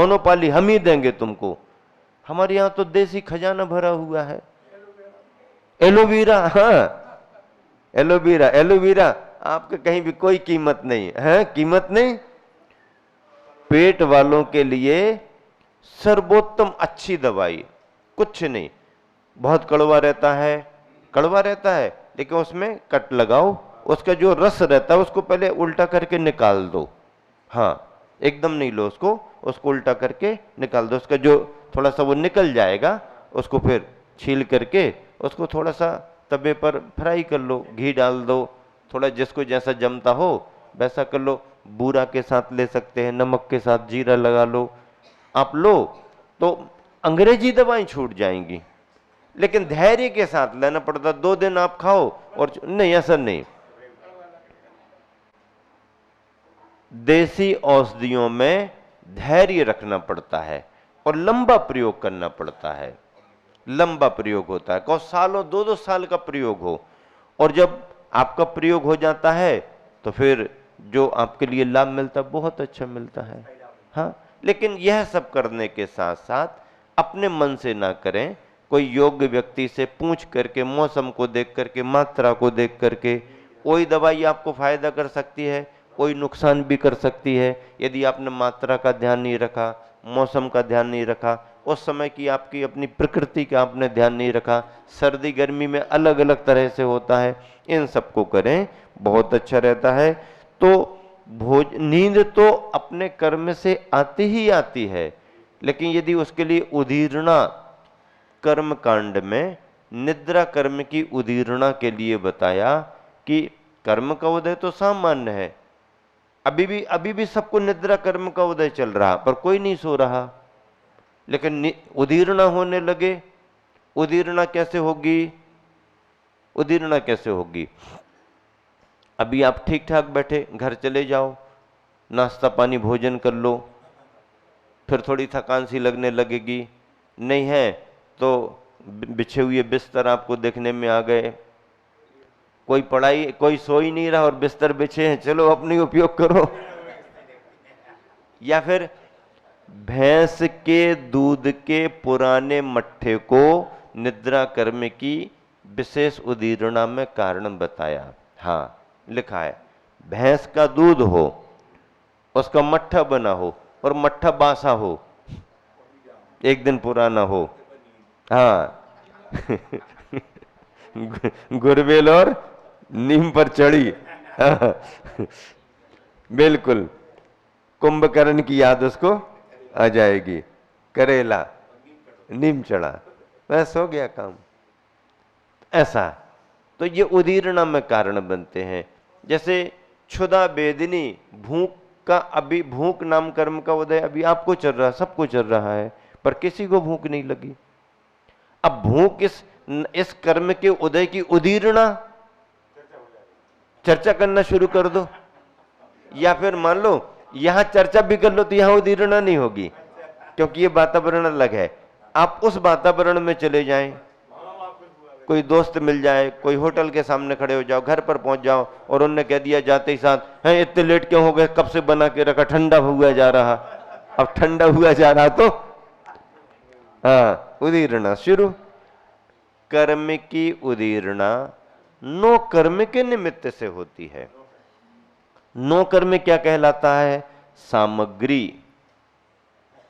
मोनोपाली हम ही देंगे तुमको। हमारे यहाँ तो देसी खजाना भरा हुआ है। एलोवेरा, हाँ एलोवेरा, एलोवेरा आपका कहीं भी कोई कीमत नहीं है, कीमत नहीं। पेट वालों के लिए सर्वोत्तम अच्छी दवाई कुछ नहीं। बहुत कड़वा रहता है, कड़वा रहता है, लेकिन उसमें कट लगाओ, उसका जो रस रहता है उसको पहले उल्टा करके निकाल दो। हाँ, एकदम नहीं लो उसको, उसको उल्टा करके निकाल दो। उसका जो थोड़ा सा वो निकल जाएगा, उसको फिर छील करके उसको थोड़ा सा तवे पर फ्राई कर लो, घी डाल दो, थोड़ा जिसको जैसा जमता हो वैसा कर लो। बूरा के साथ ले सकते हैं, नमक के साथ जीरा लगा लो। आप लो तो अंग्रेजी दवाएं छूट जाएंगी, लेकिन धैर्य के साथ लेना पड़ता। 2 दिन आप खाओ और नहीं, ऐसा नहीं। देसी औषधियों में धैर्य रखना पड़ता है और लंबा प्रयोग करना पड़ता है। लंबा प्रयोग होता है, कौ सालों 2-2 साल का प्रयोग हो, और जब आपका प्रयोग हो जाता है तो फिर जो आपके लिए लाभ मिलता है बहुत अच्छा मिलता है। हाँ, लेकिन यह सब करने के साथ साथ अपने मन से ना करें, कोई योग्य व्यक्ति से पूछ करके, मौसम को देख करके, मात्रा को देख करके। कोई दवाई आपको फायदा कर सकती है, कोई नुकसान भी कर सकती है। यदि आपने मात्रा का ध्यान नहीं रखा, मौसम का ध्यान नहीं रखा, उस समय की आपकी अपनी प्रकृति का आपने ध्यान नहीं रखा, सर्दी गर्मी में अलग अलग तरह से होता है, इन सबको करें, बहुत अच्छा रहता है। तो नींद तो अपने कर्म से आती ही आती है, लेकिन यदि उसके लिए उदीरना, कर्म कांड में निद्रा कर्म की उदीरना के लिए बताया कि कर्म का उदय तो सामान्य है, अभी भी सबको निद्रा कर्म का उदय चल रहा, पर कोई नहीं सो रहा। लेकिन उदीरना होने लगे, उदीरना कैसे होगी? उदीरना कैसे होगी? अभी आप ठीक ठाक बैठे, घर चले जाओ, नाश्ता पानी भोजन कर लो, फिर थोड़ी थकान सी लगने लगेगी। नहीं है तो बिछे हुए बिस्तर आपको देखने में आ गए, कोई सो ही नहीं रहा और बिस्तर बिछे हैं, चलो अपनी उपयोग करो। या फिर भैंस के दूध के पुराने मट्ठे को निद्रा कर्म की विशेष उदीरना में कारण बताया। हाँ, लिखा है भैंस का दूध हो, उसका मट्ठा बना हो, और मट्ठा बासा हो, 1 दिन पुराना हो। हाँ गुरबेल और नीम पर चढ़ी। हाँ। बिल्कुल कुंभकर्ण की याद उसको आ जाएगी, करेला नीम चढ़ा, बस हो गया काम। ऐसा तो ये उदीरना में कारण बनते हैं। जैसे क्षुधा वेदिनी, भूख का, अभी भूख नाम कर्म का उदय अभी आपको चल रहा, सबको चल रहा है, पर किसी को भूख नहीं लगी। अब भूख इस कर्म के उदय की उदीरना चर्चा करना शुरू कर दो, या फिर मान लो यहां चर्चा भी कर लो तो यहां उदीरना नहीं होगी, क्योंकि ये वातावरण अलग है। आप उस वातावरण में चले जाएं, कोई दोस्त मिल जाए, कोई होटल के सामने खड़े हो जाओ, घर पर पहुंच जाओ और उन्होंने कह दिया जाते ही साथ, हैं इतने लेट क्यों हो गए, कब से बना के रखा, ठंडा हुआ जा रहा। अब ठंडा हुआ जा रहा तो हाँ, उदीरना शुरू। कर्म की उदीरना नो कर्म के निमित्त से होती है। नो कर्म क्या कहलाता है? सामग्री,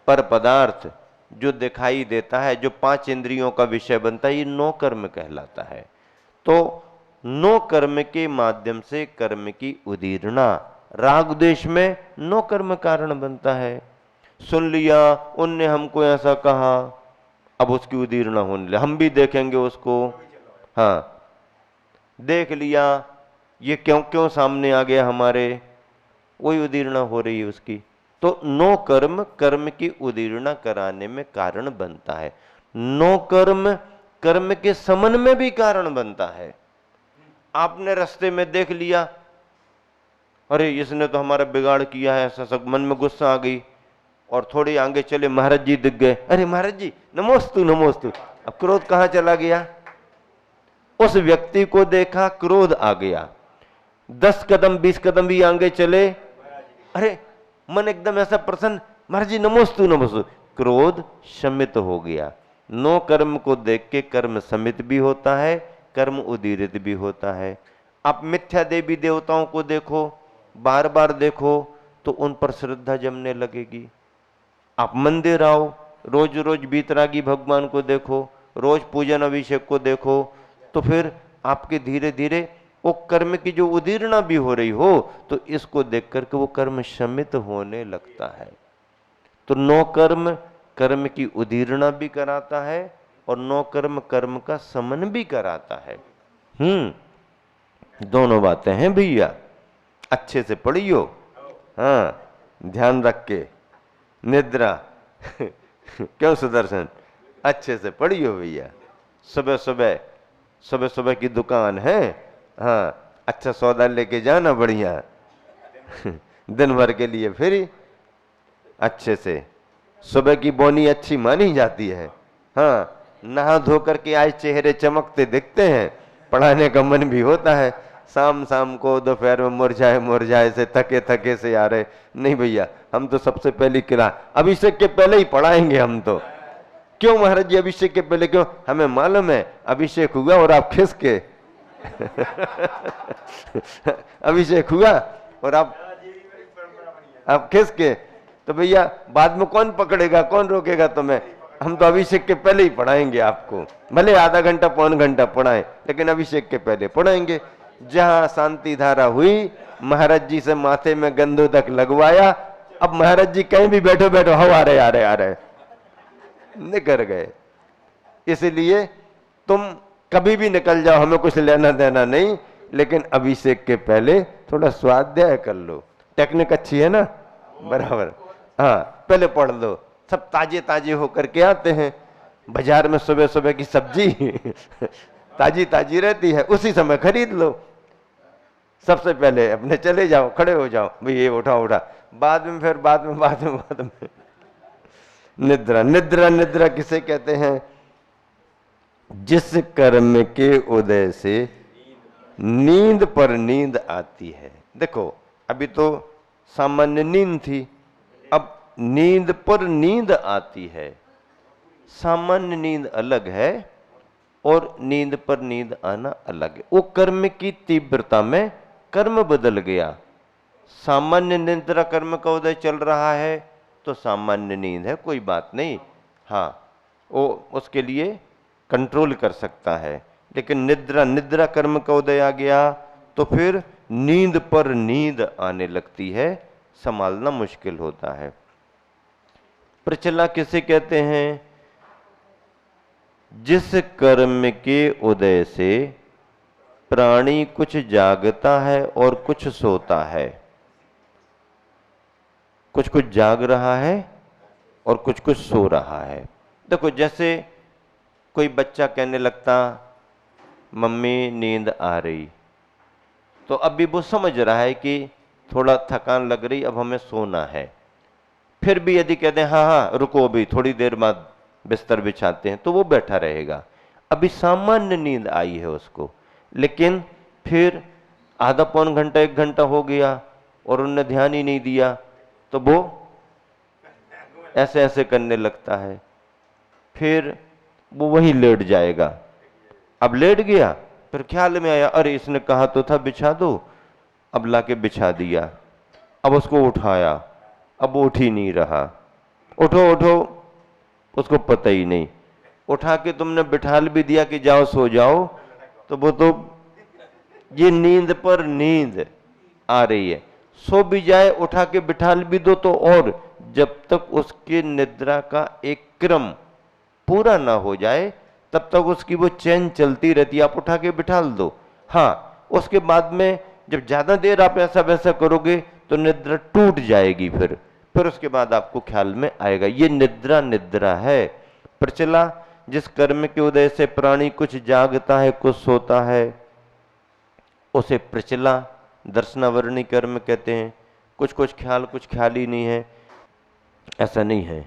पर पदार्थ जो दिखाई देता है, जो 5 इंद्रियों का विषय बनता है, ये नो कर्म कहलाता है। तो नो कर्म के माध्यम से कर्म की उदीरना, राग द्वेष में नो कर्म कारण बनता है। सुन लिया, उनने हमको ऐसा कहा, अब उसकी उदीरना होने लगी, हम भी देखेंगे उसको। हाँ, देख लिया, ये क्यों क्यों सामने आ गया हमारे, वही उदीरना हो रही है उसकी। तो नो कर्म कर्म की उदीरना कराने में कारण बनता है। नो कर्म कर्म के समन में भी कारण बनता है। आपने रास्ते में देख लिया, अरे इसने तो हमारा बिगाड़ किया है, ऐसा सब मन में गुस्सा आ गई, और थोड़े आगे चले महाराज जी दिख गए, अरे महाराज जी नमोस्तु नमोस्तु। अब क्रोध कहां चला गया? उस व्यक्ति को देखा, क्रोध आ गया। 10 कदम 20 कदम भी आगे चले, अरे मन एकदम ऐसा प्रसन्न, महाराज जी नमोस्तु नमोस्तु, क्रोध शमित हो गया। नो कर्म को देख के कर्म शमित भी होता है, कर्म उदीरित भी होता है। आप मिथ्या देवी देवताओं को देखो, बार बार देखो तो उन पर श्रद्धा जमने लगेगी। आप मंदिर आओ, रोज रोज बीतरागी भगवान को देखो, रोज पूजन अभिषेक को देखो, तो फिर आपके धीरे धीरे वो कर्म की जो उदीर्णा भी हो रही हो, तो इसको देख करके वो कर्म शमित होने लगता है। तो नो कर्म कर्म की उदीर्णा भी कराता है और नो कर्म कर्म का समन भी कराता है। दोनों बातें हैं भैया, अच्छे से पढ़ियो। हाँ, ध्यान रख के। निद्रा क्यों सुदर्शन, अच्छे से पढ़ियो भैया। सुबह सुबह सुबह सुबह की दुकान है, हाँ, अच्छा सौदा लेके जाना बढ़िया दिन भर के लिए फ्री। अच्छे से सुबह की बोनी अच्छी मानी जाती है। हाँ, नहा धो करके आज चेहरे चमकते दिखते हैं, पढ़ाने का मन भी होता है। शाम शाम को दोपहर में मुरझाए से थके थके से आ रहे, नहीं भैया हम तो सबसे पहले किला अभिषेक के पहले ही पढ़ाएंगे हम तो। क्यों महाराज जी अभिषेक के पहले क्यों? हमें मालूम है अभिषेक हुआ और आप खिसके अभिषेक हुआ और आप खिसके, तो भैया बाद में कौन पकड़ेगा, कौन रोकेगा तुम्हें? हम तो अभिषेक के पहले ही पढ़ाएंगे आपको, भले आधा घंटा पौन घंटा पढ़ाएं, लेकिन अभिषेक के पहले पढ़ाएंगे। जहां शांति धारा हुई, महाराज जी से माथे में गंधोदक लगवाया, अब महाराज जी कहीं भी बैठो बैठो, हवा आ रहे निकल गए। इसलिए तुम कभी भी निकल जाओ, हमें कुछ लेना देना नहीं, लेकिन अभिषेक के पहले थोड़ा स्वाध्याय कर लो। टेक्निक अच्छी है ना, बराबर। हाँ, पहले पढ़ लो। सब ताजे ताजे होकर के आते हैं। बाजार में सुबह सुबह की सब्जी ताजी ताजी रहती है, उसी समय खरीद लो। सबसे पहले अपने चले जाओ, खड़े हो जाओ, भाई ये उठा बाद में, फिर बाद में निद्रा निद्रा निद्रा किसे कहते हैं? जिस कर्म के उदय से नींद पर नींद आती है। देखो अभी तो सामान्य नींद थी, अब नींद पर नींद आती है। सामान्य नींद अलग है और नींद पर नींद आना अलग है। वो कर्म की तीव्रता में कर्म बदल गया। सामान्य निद्रा कर्म का उदय चल रहा है तो सामान्य नींद है, कोई बात नहीं, हाँ वो उसके लिए कंट्रोल कर सकता है। लेकिन निद्रा कर्म का उदय आ गया तो फिर नींद पर नींद आने लगती है, संभालना मुश्किल होता है। प्रचला किसे कहते हैं? जिस कर्म के उदय से प्राणी कुछ जागता है और कुछ सोता है। कुछ कुछ जाग रहा है और कुछ कुछ सो रहा है। देखो जैसे कोई बच्चा कहने लगता मम्मी नींद आ रही, तो अभी वो समझ रहा है कि थोड़ा थकान लग रही, अब हमें सोना है। फिर भी यदि कहते हैं हाँ हाँ रुको अभी थोड़ी देर बाद बिस्तर बिछाते हैं, तो वो बैठा रहेगा। अभी सामान्य नींद आई है उसको, लेकिन फिर आधा पौन घंटा 1 घंटा हो गया और उनने ध्यान ही नहीं दिया, तो वो ऐसे ऐसे करने लगता है। फिर वो वहीं लेट जाएगा। अब लेट गया, फिर ख्याल में आया अरे इसने कहा तो था बिछा दो, अब लाके बिछा दिया। अब उसको उठाया, अब वो उठ ही नहीं रहा। उठो उठो, उसको पता ही नहीं। उठा के तुमने बिठाल भी दिया कि जाओ सो जाओ, तो वो तो ये नींद पर नींद आ रही है। सो भी जाए, उठा के बिठाल भी दो तो, और जब तक उसके निद्रा का एक क्रम पूरा ना हो जाए तब तक उसकी वो चैन चलती रहती है। आप उठा के बिठाल दो, हाँ, उसके बाद में जब ज्यादा देर आप ऐसा वैसा करोगे तो निद्रा टूट जाएगी। फिर उसके बाद आपको ख्याल में आएगा। ये निद्रा है। प्रचला जिस कर्म के उदय से प्राणी कुछ जागता है कुछ सोता है, उसे प्रचला दर्शनावरणी कर्म कहते हैं। कुछ कुछ ख्याल ही नहीं है, ऐसा नहीं है।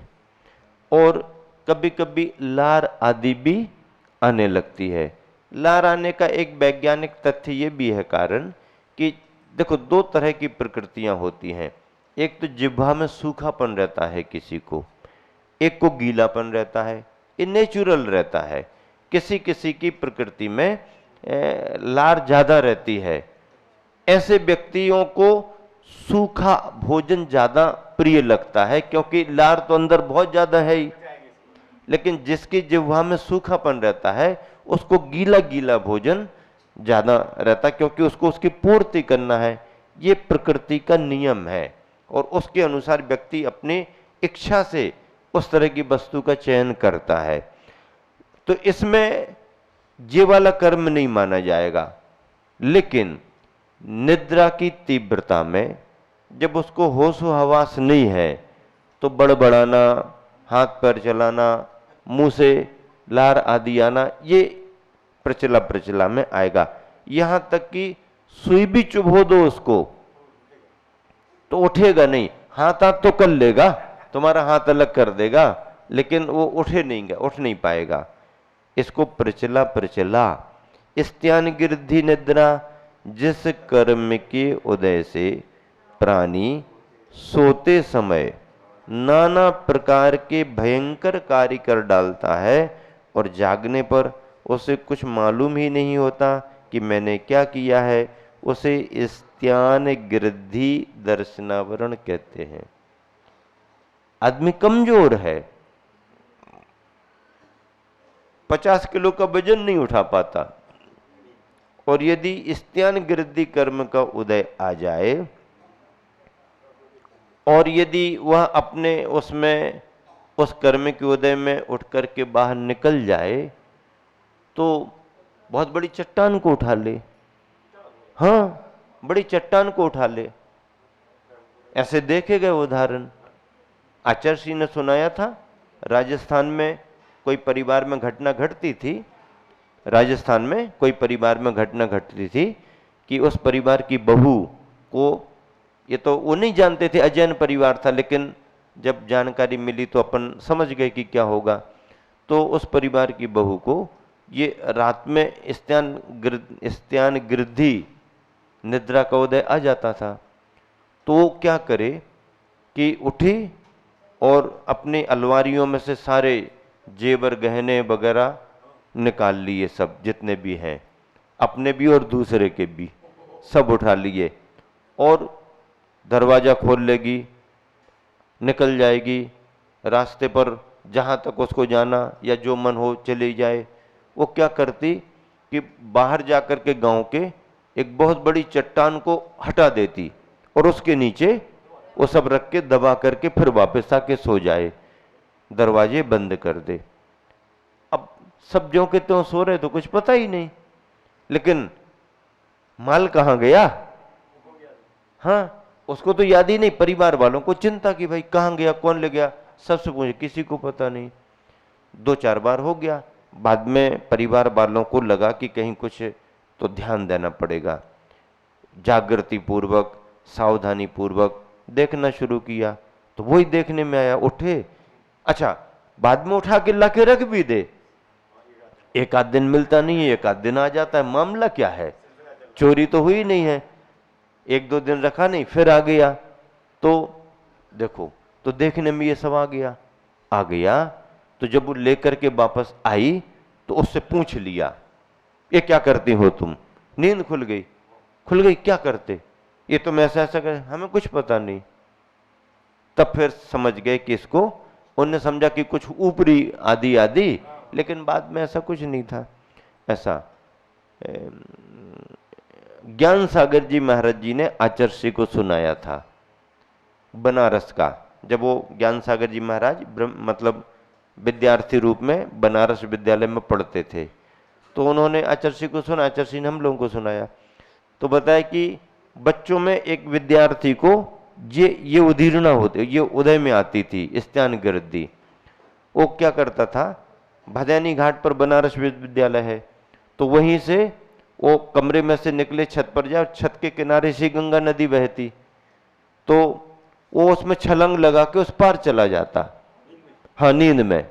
और कभी कभी लार आदि भी आने लगती है। लार आने का एक वैज्ञानिक तथ्य ये भी है कारण कि देखो 2 तरह की प्रकृतियां होती हैं। एक तो जिह्वा में सूखापन रहता है किसी को, एक को गीलापन रहता है, ये नेचुरल रहता है। किसी किसी की प्रकृति में लार ज्यादा रहती है। ऐसे व्यक्तियों को सूखा भोजन ज्यादा प्रिय लगता है, क्योंकि लार तो अंदर बहुत ज्यादा है ही। लेकिन जिसकी जिह्वा में सूखापन रहता है उसको गीला गीला भोजन ज्यादा रहता है, क्योंकि उसको उसकी पूर्ति करना है। ये प्रकृति का नियम है और उसके अनुसार व्यक्ति अपनी इच्छा से उस तरह की वस्तु का चयन करता है। तो इसमें ये वाला कर्म नहीं माना जाएगा। लेकिन निद्रा की तीव्रता में जब उसको होश हवास नहीं है तो बड़बड़ाना, हाथ पैर चलाना, मुंह से लार आदि आना, ये प्रचला में आएगा। यहां तक कि सुई भी चुभो दो उसको तो उठेगा नहीं। हाथ तो कर लेगा, तुम्हारा हाथ अलग कर देगा, लेकिन वो उठ नहीं पाएगा। इसको प्रचला स्त्यान गिरधि निद्रा, जिस कर्म के उदय से प्राणी सोते समय नाना प्रकार के भयंकर कार्य कर डालता है और जागने पर उसे कुछ मालूम ही नहीं होता कि मैंने क्या किया है, उसे स्त्यान गिरधि दर्शनावरण कहते हैं। आदमी कमजोर है, 50 किलो का वजन नहीं उठा पाता, और यदि स्त्यान गिरधि कर्म का उदय आ जाए और यदि वह अपने उसमें उस कर्म के उदय में उठ करके बाहर निकल जाए तो बहुत बड़ी चट्टान को उठा ले। हाँ, बड़ी चट्टान को उठा ले। ऐसे देखे गए उदाहरण। आचार्य सिंह ने सुनाया था, राजस्थान में कोई परिवार में घटना घटती थी। राजस्थान में कोई परिवार में घटना घटती थी कि उस परिवार की बहू को, ये तो वो नहीं जानते थे, अजैन परिवार था, लेकिन जब जानकारी मिली तो अपन समझ गए कि क्या होगा। तो उस परिवार की बहू को ये रात में स्त्यान गिरधि निद्रा का उदय आ जाता था। तो वो क्या करे कि उठी और अपनी अलमारियों में से सारे जेवर गहने वगैरह निकाल लिए, सब जितने भी हैं, अपने भी और दूसरे के भी, सब उठा लिए और दरवाजा खोल लेगी, निकल जाएगी। रास्ते पर जहाँ तक उसको जाना या जो मन हो चली जाए। वो क्या करती कि बाहर जाकर के गांव के एक बहुत बड़ी चट्टान को हटा देती और उसके नीचे वो सब रख के दबा करके फिर वापस आके सो जाए, दरवाजे बंद कर दे। अब सब ज्यों के त्यों सो रहे तो कुछ पता ही नहीं, लेकिन माल कहाँ गया? हाँ, उसको तो याद ही नहीं। परिवार वालों को चिंता कि भाई कहाँ गया, कौन ले गया, सबसे पूछे, किसी को पता नहीं। 2-4 बार हो गया। बाद में परिवार वालों को लगा कि कहीं कुछ तो ध्यान देना पड़ेगा। जागृति पूर्वक, सावधानी पूर्वक देखना शुरू किया तो वही देखने में आया। उठे, अच्छा बाद में उठा के ला के रख भी दे, एक आध दिन मिलता नहीं है, एक आध दिन आ जाता है। मामला क्या है? चोरी तो हुई नहीं है, 1-2 दिन रखा नहीं, फिर आ गया। तो देखो, तो देखने में ये सब आ गया। तो जब वो लेकर के वापस आई तो उससे पूछ लिया, ये क्या करती हो तुम? नींद खुल गई, क्या करते? ये तो मैं ऐसा कर, हमें कुछ पता नहीं। तब फिर समझ गए कि इसको, उन्होंने समझा कि कुछ ऊपरी आदि, लेकिन बाद में ऐसा कुछ नहीं था। ऐसा ज्ञान सागर जी महाराज जी ने आचार्य को सुनाया था बनारस का। जब वो ज्ञान सागर जी महाराज मतलब विद्यार्थी रूप में बनारस विद्यालय में पढ़ते थे, तो उन्होंने आचार्य को सुना, आचार्य ने हम लोगों को सुनाया। तो बताया कि बच्चों में एक विद्यार्थी को ये उदीर्णा होती, ये उदय में आती थी, स्त्यान गिरधि। वो क्या करता था, भदैनी घाट पर बनारस विश्वविद्यालय है, तो वहीं से वो कमरे में से निकले, छत पर जाए, छत के किनारे से गंगा नदी बहती, तो वो उसमें छलांग लगा के उस पार चला जाता, हाँ नींद में,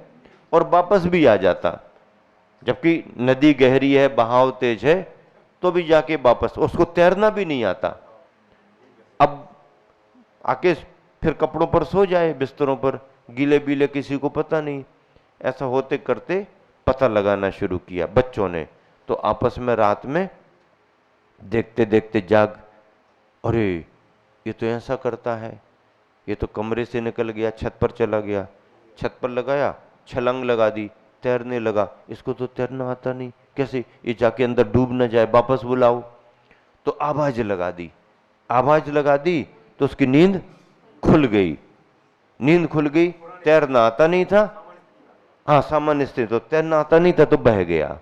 और वापस भी आ जाता। जबकि नदी गहरी है, बहाव तेज है, तो भी जाके वापस, उसको तैरना भी नहीं आता। अब आके फिर कपड़ों पर सो जाए, बिस्तरों पर गीले बीले, किसी को पता नहीं। ऐसा होते करते पता लगाना शुरू किया बच्चों ने। तो आपस में रात में देखते देखते जाग, अरे ये तो ऐसा करता है, ये तो कमरे से निकल गया, छत पर चला गया, छत पर लगाया, छलांग लगा दी, तैरने लगा, इसको तो तैरना आता नहीं, कैसे ये जाके अंदर डूब न जाए, वापस बुलाओ। तो आवाज लगा दी, आवाज लगा दी तो उसकी नींद खुल गई, नींद खुल गई। तैरना आता नहीं था, हाँ सामान्य स्थिति, तो तैरना आता नहीं था तो बह गया।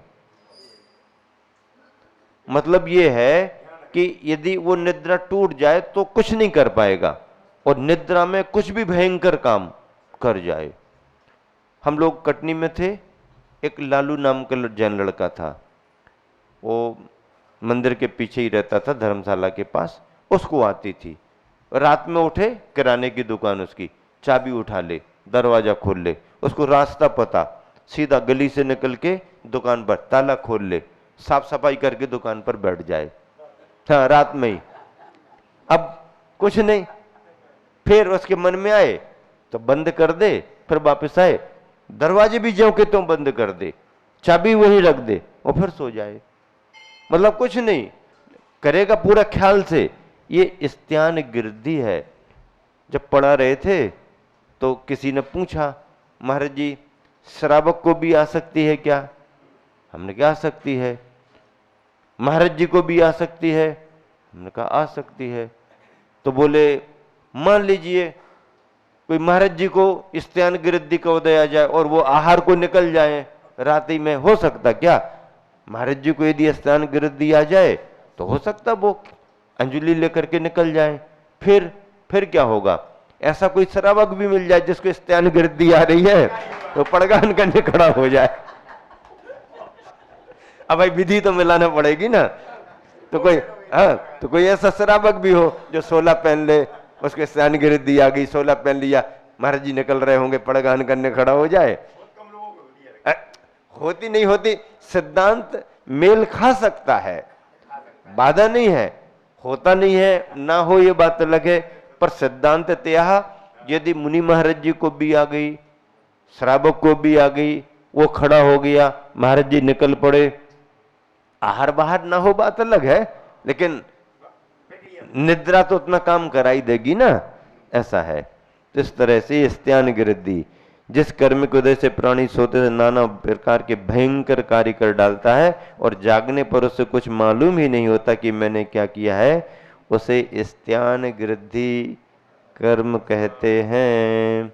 मतलब ये है कि यदि वो निद्रा टूट जाए तो कुछ नहीं कर पाएगा, और निद्रा में कुछ भी भयंकर काम कर जाए। हम लोग कटनी में थे, एक लालू नाम का जैन लड़का था, वो मंदिर के पीछे ही रहता था, धर्मशाला के पास। उसको आती थी, रात में उठे, किराने की दुकान उसकी, चाबी उठा ले, दरवाजा खोल ले, उसको रास्ता पता, सीधा गली से निकल के दुकान पर ताला खोल ले, साफ सफाई करके दुकान पर बैठ जाए, हाँ रात में ही। अब कुछ नहीं, फिर उसके मन में आए तो बंद कर दे, फिर वापस आए, दरवाजे भी ज्यों के त्यों बंद कर दे, चाबी वहीं रख दे और फिर सो जाए। मतलब कुछ नहीं करेगा, पूरा ख्याल से। ये स्त्यान गिरदी है। जब पढ़ा रहे थे तो किसी ने पूछा, महाराज जी श्रावक को भी आ सकती है क्या? हमने कहा आ सकती है। महाराज जी को भी आ सकती है? हमने कहा आ सकती है। तो बोले मान लीजिए कोई महाराज जी को स्त्यान गिरदी का उदय आ जाए और वो आहार को निकल जाए रात्रि में, हो सकता क्या? महाराज जी को यदि स्त्यान गिरदी आ जाए तो हो सकता वो अंजलि लेकर के निकल जाए, फिर क्या होगा? ऐसा कोई श्रावक भी मिल जाए जिसको स्त्यान गिरदी आ रही है तो पड़गान करने खड़ा हो जाए। अब भाई विधि तो मिलाना पड़ेगी ना। तो कोई तो कोई ऐसा श्रावक भी हो जो 16 पहन ले, उसके स्त्यान गिरदी आ गई, 16 पहन लिया, महाराज जी निकल रहे होंगे, पड़गान करने खड़ा हो जाए। होती नहीं होती, सिद्धांत मेल खा सकता है, बाधा नहीं है। होता नहीं है ना हो ये बात अलग है, पर सिद्धांत त्यह यदि मुनि महाराज जी को भी आ गई, श्रावक को भी आ गई, वो खड़ा हो गया, महाराज जी निकल पड़े, आहार बाहर ना हो बात अलग है, लेकिन निद्रा तो उतना काम कराई देगी ना, ऐसा है। तो इस तरह से स्त्यान गिरदी, जिस कर्म के उदय से प्राणी सोते से नाना प्रकार के भयंकर कार्य कर डालता है और जागने पर उसे कुछ मालूम ही नहीं होता कि मैंने क्या किया है, उसे स्त्यान गिरदी कर्म कहते हैं।